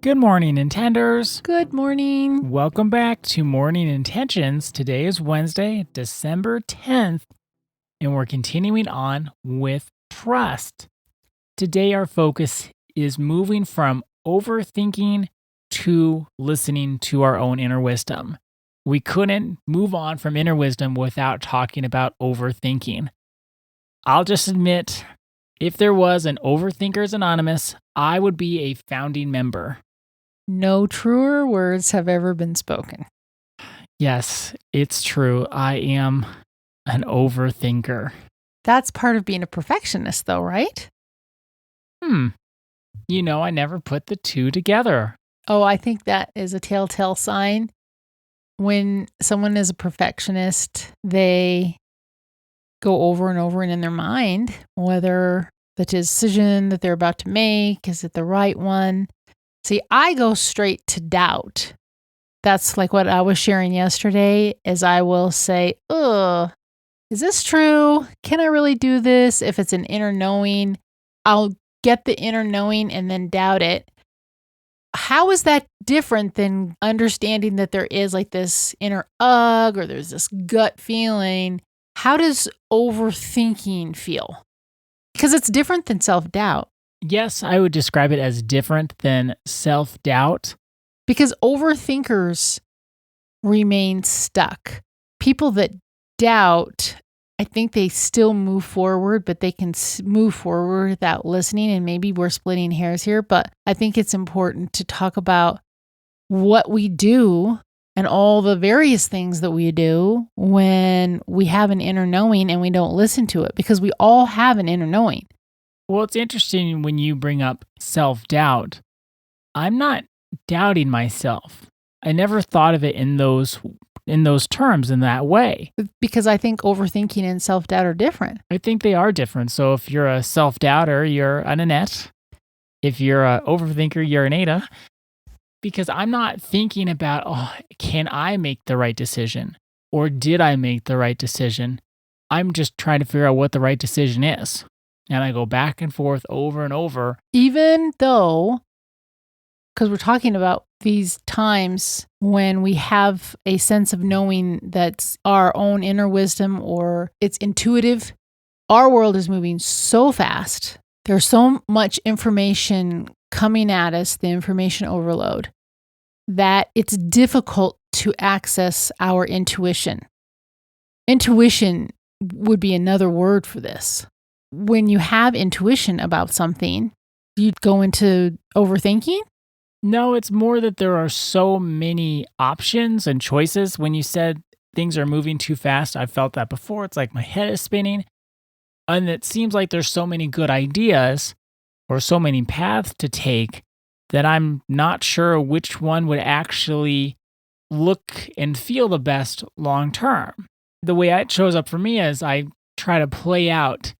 Good morning, Intenders. Good morning. Welcome back to Morning Intentions. Today is Wednesday, December 10th, and we're continuing on with trust. Today, our focus is moving from overthinking to listening to our own inner wisdom. We couldn't move on from inner wisdom without talking about overthinking. I'll just admit, if there was an Overthinkers Anonymous, I would be a founding member. No truer words have ever been spoken. Yes, it's true. I am an overthinker. That's part of being a perfectionist, though, right? I never put the two together. Oh, I think that is a telltale sign. When someone is a perfectionist, they go over and over and in their mind whether the decision that they're about to make, is it the right one? See, I go straight to doubt. That's like what I was sharing yesterday, is I will say, is this true? Can I really do this? If it's an inner knowing, I'll get the inner knowing and then doubt it. How is that different than understanding that there is like this inner ugh, or there's this gut feeling? How does overthinking feel? Because it's different than self-doubt. Yes, I would describe it as different than self-doubt. Because overthinkers remain stuck. People that doubt, I think they still move forward, but they can move forward without listening. And maybe we're splitting hairs here, but I think it's important to talk about what we do and all the various things that we do when we have an inner knowing and we don't listen to it, because we all have an inner knowing. Well, it's interesting when you bring up self-doubt. I'm not doubting myself. I never thought of it in those terms in that way. Because I think overthinking and self-doubt are different. I think they are different. So if you're a self-doubter, you're an Annette. If you're an overthinker, you're an Ada. Because I'm not thinking about, can I make the right decision? Or did I make the right decision? I'm just trying to figure out what the right decision is. And I go back and forth over and over. Even though, because we're talking about these times when we have a sense of knowing that's our own inner wisdom or it's intuitive, our world is moving so fast. There's so much information coming at us, the information overload, that it's difficult to access our intuition. Intuition would be another word for this. When you have intuition about something, you go into overthinking? No, it's more that there are so many options and choices. When you said things are moving too fast, I've felt that before. It's like my head is spinning. And it seems like there's so many good ideas or so many paths to take that I'm not sure which one would actually look and feel the best long term. The way it shows up for me is I try to play out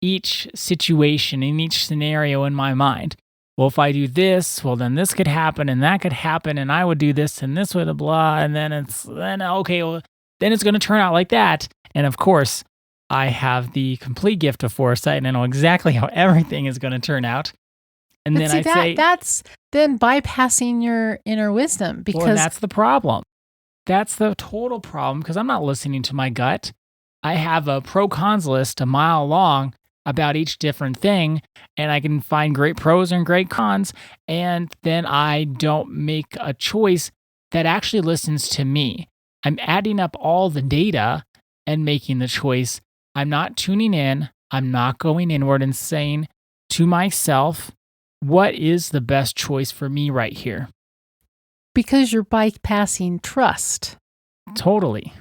each situation in each scenario in my mind. Well, if I do this, well, then this could happen and that could happen, and I would do this and this would blah, and then then it's going to turn out like that. And of course, I have the complete gift of foresight and I know exactly how everything is going to turn out. And but then see, that's then bypassing your inner wisdom, because that's the problem. That's the total problem, because I'm not listening to my gut. I have a pro-cons list a mile long about each different thing, and I can find great pros and great cons, and then I don't make a choice that actually listens to me. I'm adding up all the data and making the choice. I'm not tuning in. I'm not going inward and saying to myself, what is the best choice for me right here? Because you're bypassing trust. Totally,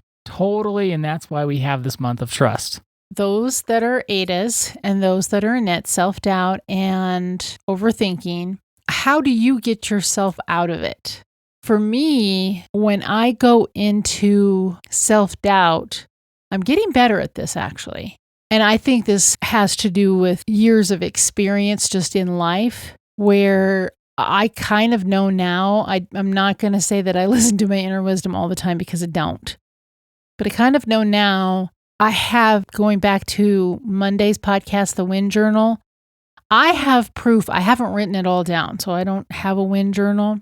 and that's why we have this month of trust. Those that are Adas and those that are Annette, self-doubt and overthinking, how do you get yourself out of it? For me, when I go into self-doubt, I'm getting better at this actually. And I think this has to do with years of experience just in life, where I kind of know now. I'm not going to say that I listen to my inner wisdom all the time, because I don't. But I kind of know now. I have, going back to Monday's podcast, The Wind Journal, I have proof. I haven't written it all down, so I don't have a win journal.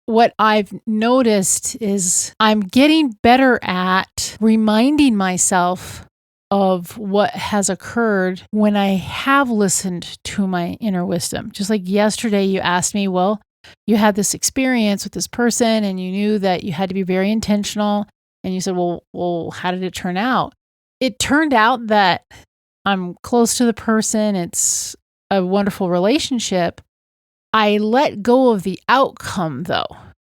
What I've noticed is I'm getting better at reminding myself of what has occurred when I have listened to my inner wisdom. Just like yesterday, you asked me, well, you had this experience with this person and you knew that you had to be very intentional. And you said, well, how did it turn out? It turned out that I'm close to the person. It's a wonderful relationship. I let go of the outcome, though.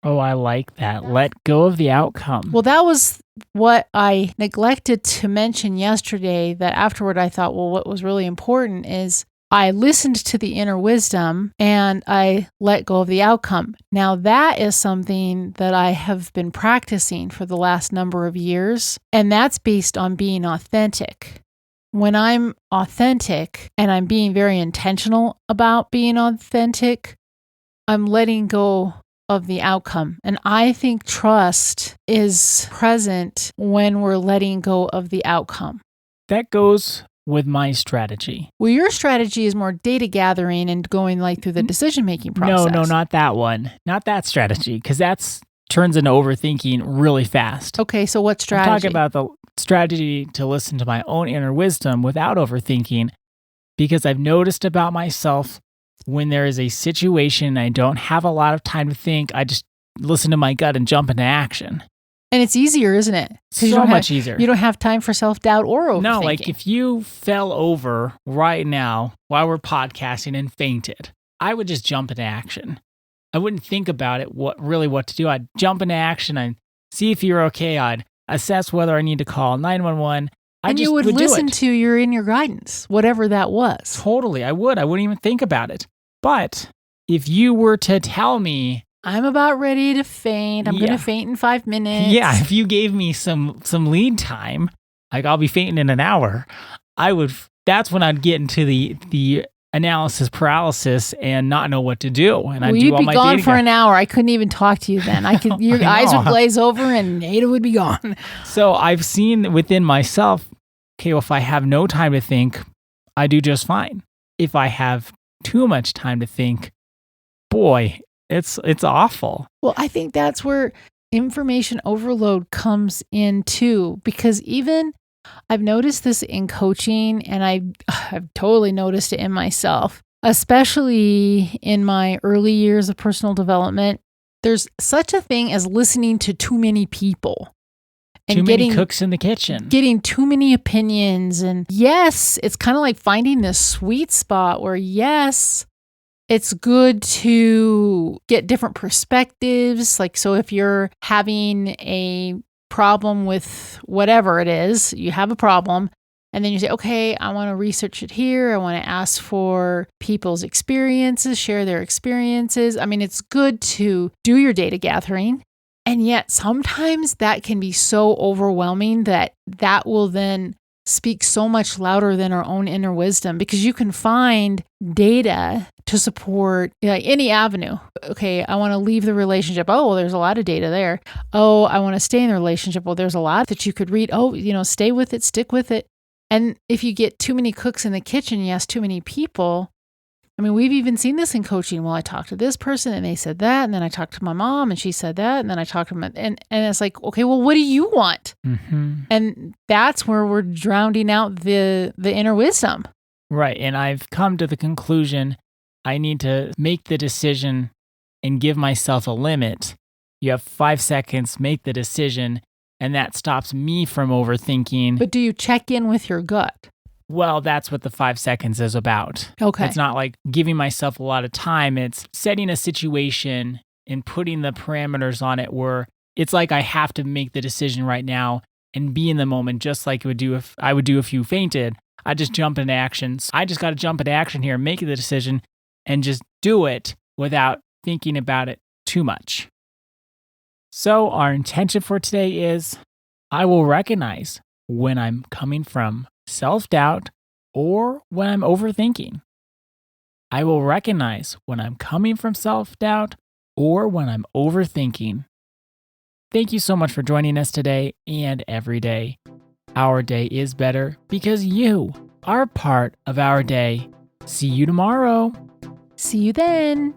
Oh, I like that. Let go of the outcome. Well, that was what I neglected to mention yesterday, that afterward I thought, well, what was really important is I listened to the inner wisdom and I let go of the outcome. Now, that is something that I have been practicing for the last number of years, and that's based on being authentic. When I'm authentic and I'm being very intentional about being authentic, I'm letting go of the outcome. And I think trust is present when we're letting go of the outcome. That goes with my strategy. Well, your strategy is more data gathering and going like through the decision-making process. No, not that one. Not that strategy, because that turns into overthinking really fast. Okay, so what strategy? I'm talking about the strategy to listen to my own inner wisdom without overthinking, because I've noticed about myself when there is a situation I don't have a lot of time to think, I just listen to my gut and jump into action. And it's easier, isn't it? So much easier. You don't have time for self-doubt or overthinking. No, like if you fell over right now while we're podcasting and fainted, I would just jump into action. I wouldn't think about it, what to do. I'd jump into action. I'd see if you're okay. I'd assess whether I need to call 911. And you would listen to your inner guidance, whatever that was. Totally, I would. I wouldn't even think about it. But if you were to tell me, I'm about ready to faint. I'm going to faint in 5 minutes. Yeah, if you gave me some lead time, like I'll be fainting in an hour, that's when I'd get into the analysis paralysis and not know what to do. And I'd do all my you'd be gone for data. An hour. I couldn't even talk to you then. Your eyes would glaze over and Ada would be gone. So I've seen within myself, okay, well, if I have no time to think, I do just fine. If I have too much time to think, boy, it's awful. Well, I think that's where information overload comes in too, because even I've noticed this in coaching, and I've totally noticed it in myself, especially in my early years of personal development. There's such a thing as listening to too many people. And too many cooks in the kitchen. Getting too many opinions. And yes, it's kind of like finding this sweet spot where, yes, it's good to get different perspectives. Like, so if you're having a problem with whatever it is, you have a problem, and then you say, okay, I want to research it here. I want to ask for people's experiences, share their experiences. I mean, it's good to do your data gathering. And yet sometimes that can be so overwhelming that will then speak so much louder than our own inner wisdom, because you can find data to support any avenue. Okay, I want to leave the relationship. Oh, well, there's a lot of data there. Oh, I want to stay in the relationship. Well, there's a lot that you could read. Oh, stay with it, stick with it. And if you get too many cooks in the kitchen, you ask too many people. I mean, we've even seen this in coaching. Well, I talked to this person and they said that. And then I talked to my mom and she said that. And then I talked to my, and it's like, okay, well, what do you want? Mm-hmm. And that's where we're drowning out the inner wisdom. Right. And I've come to the conclusion I need to make the decision and give myself a limit. You have 5 seconds, make the decision. And that stops me from overthinking. But do you check in with your gut? Well, that's what the 5 seconds is about. Okay. It's not like giving myself a lot of time. It's setting a situation and putting the parameters on it where it's like I have to make the decision right now and be in the moment, just like it would do if I would do if you fainted. I just jump into action. I just got to jump into action here, make the decision, and just do it without thinking about it too much. So our intention for today is I will recognize when I'm coming from self-doubt or when I'm overthinking. I will recognize when I'm coming from self-doubt or when I'm overthinking. Thank you so much for joining us today and every day. Our day is better because you are part of our day. See you tomorrow. See you then.